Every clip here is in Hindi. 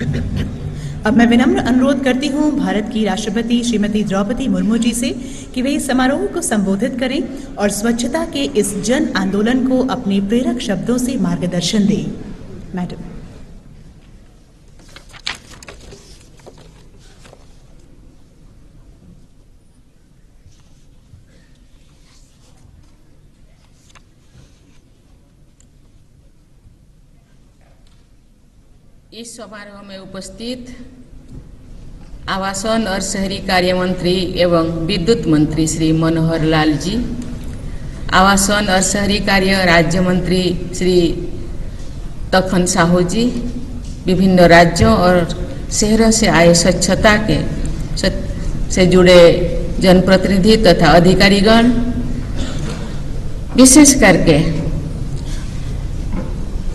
अब मैं विनम्र अनुरोध करती हूँ भारत की राष्ट्रपति श्रीमती द्रौपदी मुर्मू जी से कि वे इस समारोह को संबोधित करें और स्वच्छता के इस जन आंदोलन को अपने प्रेरक शब्दों से मार्गदर्शन दें। मैडम। इस समारोह में उपस्थित आवासन और शहरी कार्य मंत्री एवं विद्युत मंत्री श्री मनोहर लाल जी, आवासन और शहरी कार्य राज्य मंत्री श्री तखन साहू जी, विभिन्न राज्यों और शहरों से आए स्वच्छता से जुड़े जनप्रतिनिधि तथा अधिकारीगण, विशेष करके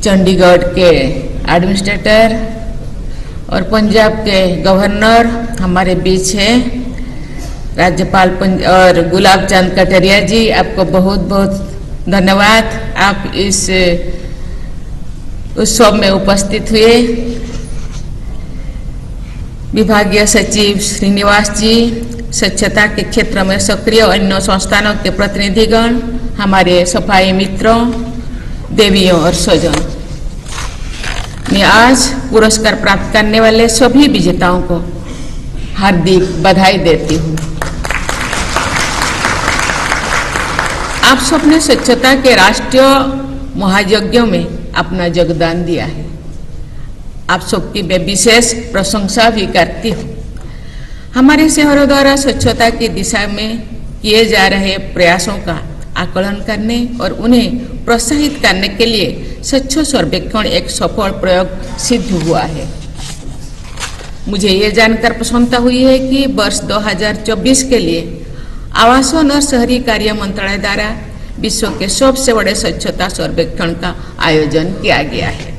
चंडीगढ़ के एडमिनिस्ट्रेटर और पंजाब के गवर्नर हमारे बीच है, राज्यपाल और गुलाब चंद कटारिया जी, आपको बहुत बहुत धन्यवाद। आप इस उत्सव में उपस्थित हुए। विभागीय सचिव श्रीनिवास जी, स्वच्छता के क्षेत्र में सक्रिय अन्य संस्थानों के प्रतिनिधिगण, हमारे सफाई मित्रों, देवियों और स्वजन, मैं आज पुरस्कार प्राप्त करने वाले सभी विजेताओं को हार्दिक बधाई देती हूँ। आप सबने स्वच्छता के राष्ट्रीय महायज्ञों में अपना योगदान दिया है। आप सबकी मैं विशेष प्रशंसा भी करती हूँ। हमारे शहरों द्वारा स्वच्छता की दिशा में किए जा रहे प्रयासों का आकलन करने और उन्हें प्रोत्साहित करने के लिए स्वच्छ सर्वेक्षण एक सफल प्रयोग सिद्ध हुआ है। मुझे ये जानकर प्रसन्नता हुई है कि वर्ष 2024 के लिए आवासन और शहरी कार्य मंत्रालय द्वारा विश्व के सबसे बड़े स्वच्छता सर्वेक्षण का आयोजन किया गया है।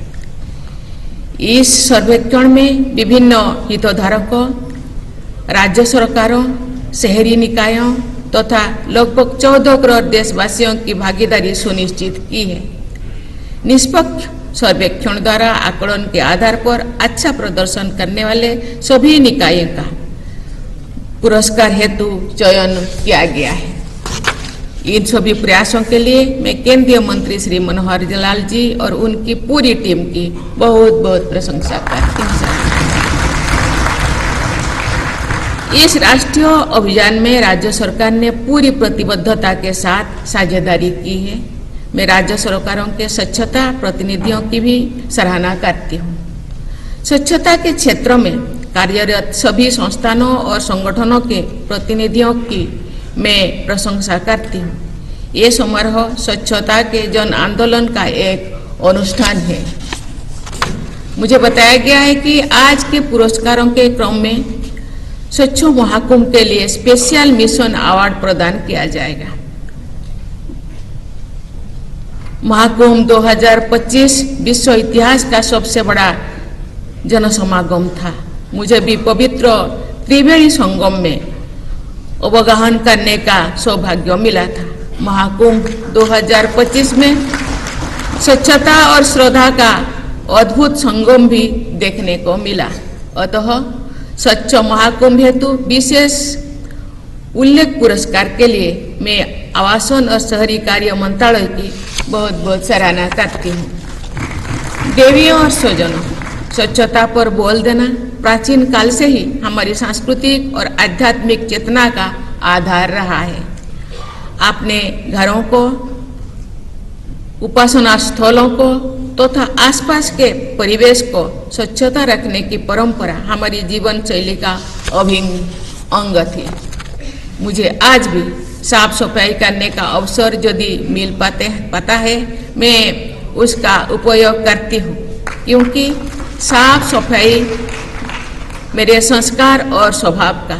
इस सर्वेक्षण में विभिन्न हितधारकों, राज्य सरकारों, शहरी निकायों तथा लगभग 14 करोड़ देशवासियों की भागीदारी सुनिश्चित की है। निष्पक्ष सर्वेक्षण द्वारा आकलन के आधार पर अच्छा प्रदर्शन करने वाले सभी निकायों का पुरस्कार हेतु चयन किया गया है। इन सभी प्रयासों के लिए मैं केंद्रीय मंत्री श्री मनोहर लाल जी और उनकी पूरी टीम की बहुत बहुत प्रशंसा करती हूँ। इस राष्ट्रीय अभियान में राज्य सरकार ने पूरी प्रतिबद्धता के साथ साझेदारी की है। मैं राज्य सरकारों के स्वच्छता प्रतिनिधियों की भी सराहना करती हूँ। स्वच्छता के क्षेत्र में कार्यरत सभी संस्थानों और संगठनों के प्रतिनिधियों की मैं प्रशंसा करती हूँ। ये समारोह स्वच्छता के जन आंदोलन का एक अनुष्ठान है। मुझे बताया गया है कि आज के पुरस्कारों के क्रम में स्वच्छ महाकुंभ के लिए स्पेशल मिशन अवार्ड प्रदान किया जाएगा। महाकुंभ 2025 विश्व इतिहास का सबसे बड़ा जनसमागम था। मुझे भी पवित्र त्रिवेणी संगम में अवगाहन करने का सौभाग्य मिला था। महाकुंभ 2025 में स्वच्छता और श्रद्धा का अद्भुत संगम भी देखने को मिला। अतः स्वच्छ महाकुंभ हेतु विशेष उल्लेख पुरस्कार के लिए मैं आवासन और शहरी कार्य मंत्रालय की बहुत बहुत सराहना करती हूँ। देवियों और स्वजनों, स्वच्छता पर बोल देना प्राचीन काल से ही हमारी सांस्कृतिक और आध्यात्मिक चेतना का आधार रहा है। आपने घरों को, उपासना स्थलों को तथा आसपास के परिवेश को स्वच्छता रखने की परंपरा हमारी जीवन शैली का अभिन्न अंग थी। मुझे आज भी साफ सफाई करने का अवसर यदि मिल पाता है, मैं उसका उपयोग करती हूँ, क्योंकि साफ सफाई मेरे संस्कार और स्वभाव का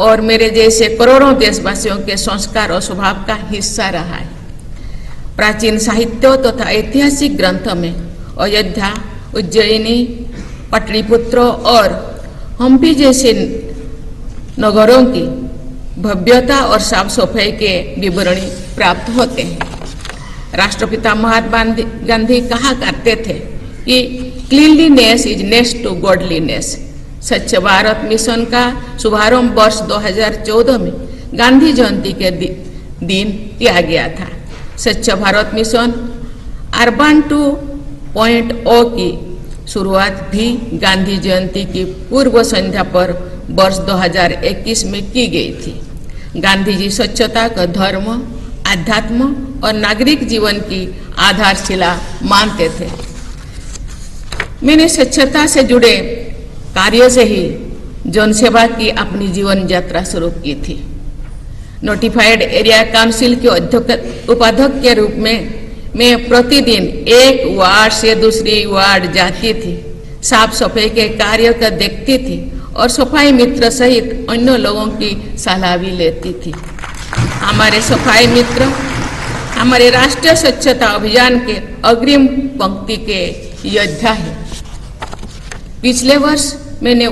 और मेरे जैसे करोड़ों देशवासियों के संस्कार और स्वभाव का हिस्सा रहा है। प्राचीन साहित्यों तथा ऐतिहासिक ग्रंथों में अयोध्या, उज्जैनी, पाटलिपुत्र और हम्पी जैसे नगरों की भव्यता और साफ सफाई के विवरण प्राप्त होते हैं। राष्ट्रपिता महात्मा गांधी कहा करते थे कि cleanliness is next to godliness. Swachh Bharat mission का शुभारंभ वर्ष 2014 में गांधी जयंती के दिन किया गया था। स्वच्छ भारत मिशन अर्बन 2.0 की शुरुआत भी गांधी जयंती की पूर्व संध्या पर वर्ष 2021 में की गई थी। गांधी जी स्वच्छता को धर्म, आध्यात्म और नागरिक जीवन की आधारशिला मानते थे। मैंने स्वच्छता से जुड़े कार्यों से ही जनसेवा की अपनी जीवन यात्रा शुरू की थी। नोटिफाइड एरिया काउंसिल के उपाध्यक्ष के रूप में मैं प्रतिदिन एक वार्ड से दूसरी वार्ड जाती थी, साफ सफाई के कार्यों को देखती थी और सफाई मित्र सहित अन्य लोगों की सलाह भी लेती थी। हमारे सफाई मित्र हमारे राष्ट्रीय स्वच्छता अभियान के अग्रिम पंक्ति के योद्धा हैं। पिछले वर्ष मैंने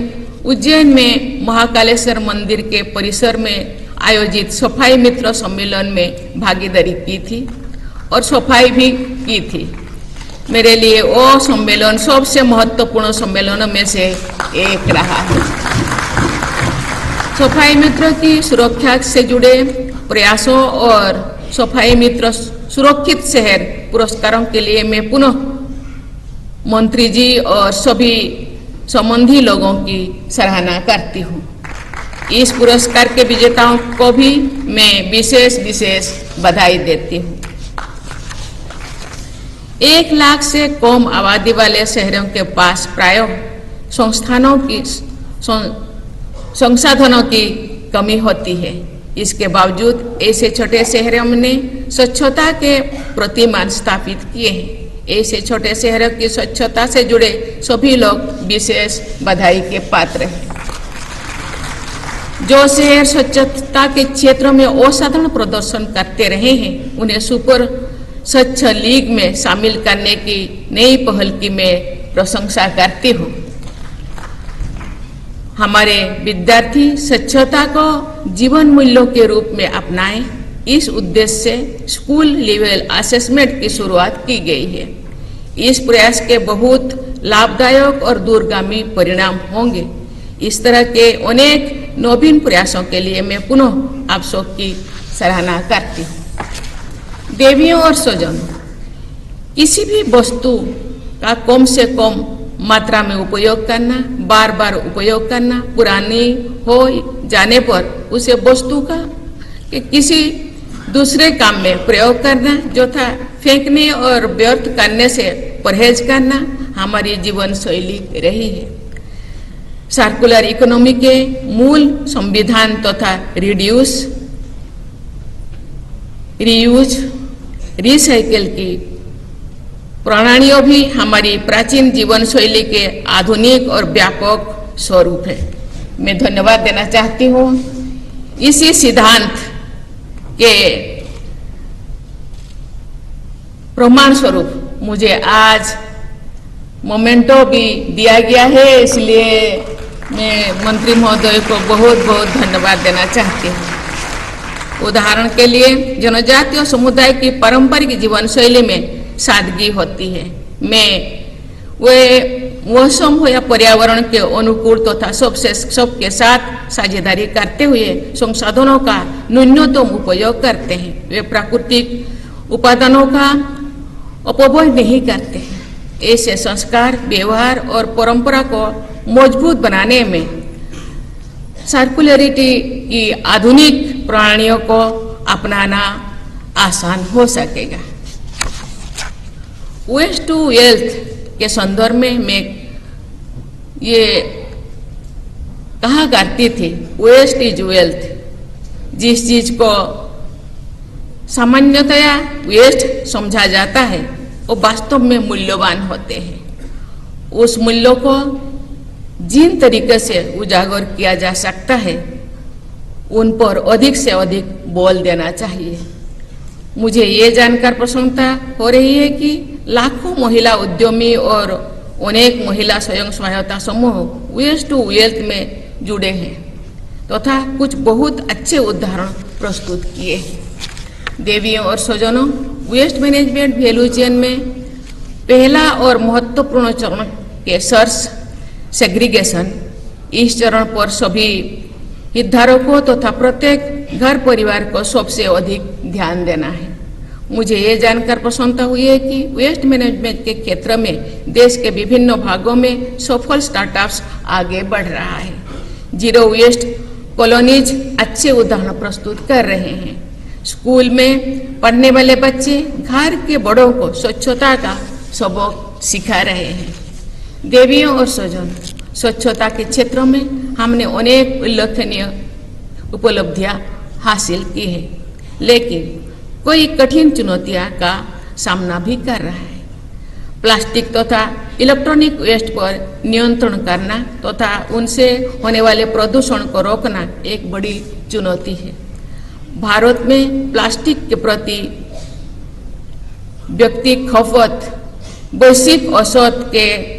उज्जैन में महाकालेश्वर मंदिर के परिसर में आयोजित सफाई मित्र सम्मेलन में भागीदारी की थी और सफाई भी की थी। मेरे लिए वो सम्मेलन सबसे महत्वपूर्ण सम्मेलनों में से एक रहा है। सफाई मित्रों की सुरक्षा से जुड़े प्रयासों और सफाई मित्र सुरक्षित शहर पुरस्कारों के लिए मैं पुनः मंत्री जी और सभी संबंधी लोगों की सराहना करती हूँ। इस पुरस्कार के विजेताओं को भी मैं विशेष बधाई देती हूँ। 1 लाख से कम आबादी वाले शहरों के पास प्रायः संसाधनों की कमी होती है। इसके बावजूद ऐसे छोटे शहरों ने स्वच्छता के प्रतिमान स्थापित किए हैं। ऐसे छोटे शहरों की स्वच्छता से जुड़े सभी लोग विशेष बधाई के पात्र हैं। जो शहर स्वच्छता के क्षेत्र में असाधारण प्रदर्शन करते रहे हैं, उन्हें सुपर स्वच्छ लीग में शामिल करने की नई पहल की मैं प्रशंसा करती हूँ। हमारे विद्यार्थी स्वच्छता को जीवन मूल्यों के रूप में अपनाएं, इस उद्देश्य से स्कूल लेवल असेसमेंट की शुरुआत की गई है। इस प्रयास के बहुत लाभदायक और दूरगामी परिणाम होंगे। इस तरह के अनेक नवीन प्रयासों के लिए मैं पुनः आप सबकी सराहना करती हूँ। देवियों और स्वजनों, किसी भी वस्तु का कम से कम मात्रा में उपयोग करना, बार बार उपयोग करना, पुरानी हो जाने पर उसे वस्तु का किसी दूसरे काम में प्रयोग करना, जो था फेंकने और व्यर्थ करने से परहेज करना हमारी जीवन शैली रही है। सर्कुलर इकोनॉमी के मूल संविधान तथा रिड्यूस, रीयूज, रिसाइकिल की प्रणालियों भी हमारी प्राचीन जीवन शैली के आधुनिक और व्यापक स्वरूप है। मैं धन्यवाद देना चाहती हूँ। इसी सिद्धांत के प्रमाण स्वरूप मुझे आज मोमेंटो भी दिया गया है, इसलिए मैं मंत्री महोदय को बहुत बहुत धन्यवाद देना चाहती हूँ। उदाहरण के लिए जनजातीय समुदाय की पारंपरिक जीवन शैली में सादगी होती है। मैं वे मौसम हो या पर्यावरण के अनुकूल तथा सबके साथ साझेदारी करते हुए संसाधनों का न्यूनतम उपयोग करते हैं। वे प्राकृतिक उपादानों का अपव्यय नहीं करते हैं। ऐसे संस्कार, व्यवहार और परंपरा को मजबूत बनाने में सर्कुलरिटी की आधुनिक प्रणालियों को अपनाना आसान हो सकेगा। वेस्ट टू वेल्थ के संदर्भ में मैं ये कहा करती थी, वेस्ट इज वेल्थ। जिस चीज को सामान्यतया वेस्ट समझा जाता है वो वास्तव में मूल्यवान होते हैं। उस मूल्यों को जिन तरीके से उजागर किया जा सकता है उन पर अधिक से अधिक बल देना चाहिए। मुझे ये जानकर प्रसन्नता हो रही है कि लाखों महिला उद्यमी और अनेक महिला स्वयं सहायता समूह वेस्ट टू वेल्थ में जुड़े हैं तथा कुछ बहुत अच्छे उदाहरण प्रस्तुत किए हैं। देवियों और स्वजनों, वेस्ट मैनेजमेंट वैल्यू चेन में पहला और महत्वपूर्ण चरण के सर्च सेग्रीगेशन, इस चरण पर सभी हितधारकों तथा प्रत्येक घर परिवार को सबसे अधिक ध्यान देना है। मुझे ये जानकर प्रसन्नता हुई है कि वेस्ट मैनेजमेंट के क्षेत्र में देश के विभिन्न भागों में सफल स्टार्टअप्स आगे बढ़ रहा है। जीरो वेस्ट कॉलोनीज अच्छे उदाहरण प्रस्तुत कर रहे हैं। स्कूल में पढ़ने वाले बच्चे घर के बड़ों को स्वच्छता का सबक सिखा रहे हैं। देवियों और स्वजन, स्वच्छता के क्षेत्रों में हमने अनेक उल्लेखनीय उपलब्धियां हासिल की है, लेकिन कोई कठिन चुनौतियां का सामना भी कर रहा है। प्लास्टिक तथा इलेक्ट्रॉनिक वेस्ट पर नियंत्रण करना तथा उनसे होने वाले प्रदूषण को रोकना एक बड़ी चुनौती है। भारत में प्लास्टिक के प्रति व्यक्ति खपत वैश्विक औसत के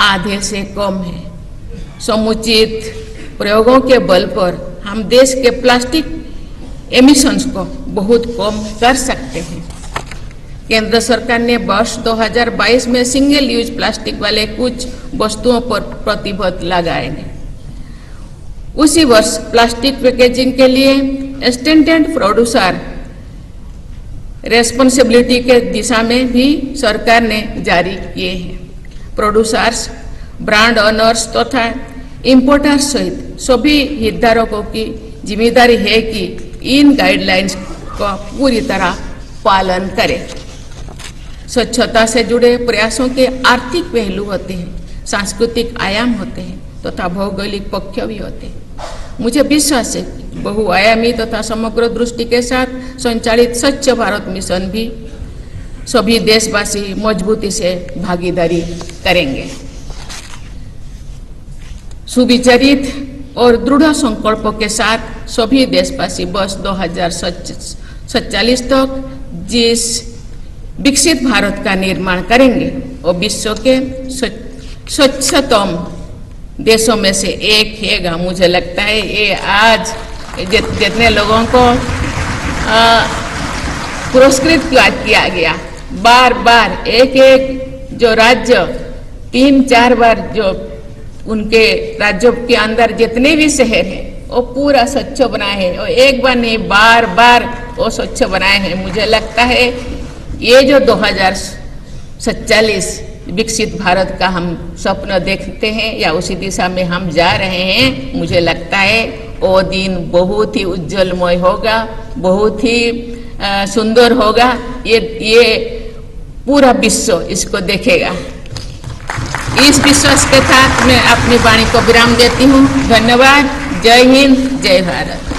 आधे से कम है। समुचित प्रयोगों के बल पर हम देश के प्लास्टिक एमिशंस को बहुत कम कर सकते हैं। केंद्र सरकार ने वर्ष 2022 में सिंगल यूज प्लास्टिक वाले कुछ वस्तुओं पर प्रतिबंध लगाए हैं। उसी वर्ष प्लास्टिक पैकेजिंग के लिए स्टैंडर्ड प्रोड्यूसर रेस्पॉन्सिबिलिटी के दिशा में भी सरकार ने जारी किए हैं। प्रोड्यूसर्स, ब्रांड ओनर्स तथा इंपोर्टर्स सहित सभी हितधारकों की जिम्मेदारी है कि इन गाइडलाइंस का पूरी तरह पालन करें। स्वच्छता से जुड़े प्रयासों के आर्थिक पहलू होते हैं, सांस्कृतिक आयाम होते हैं तथा भौगोलिक पक्ष भी होते हैं। मुझे विश्वास है कि बहुआयामी तथा समग्र दृष्टि के साथ संचालित स्वच्छ भारत मिशन भी सभी देशवासी मजबूती से भागीदारी करेंगे। सुविचारित और दृढ़ संकल्पों के साथ सभी देशवासी वर्ष 2047 तक जिस विकसित भारत का निर्माण करेंगे और विश्व के स्वच्छतम देशों में से एक हैगा। मुझे लगता है ये आज जितने लोगों को पुरस्कृत किया गया, बार बार एक एक जो राज्य 3-4 बार जो उनके राज्यों के अंदर जितने भी शहर हैं वो पूरा स्वच्छ बनाए हैं और एक बार नहीं बार बार वो स्वच्छ बनाए हैं। मुझे लगता है ये जो 2047 विकसित भारत का हम स्वप्न देखते हैं या उसी दिशा में हम जा रहे हैं, मुझे लगता है वो दिन बहुत ही उज्जवलमय होगा, बहुत ही सुंदर होगा। ये पूरा विश्व इसको देखेगा। इस विश्वास के साथ मैं अपनी वाणी को विराम देती हूँ। धन्यवाद। जय हिंद, जय भारत।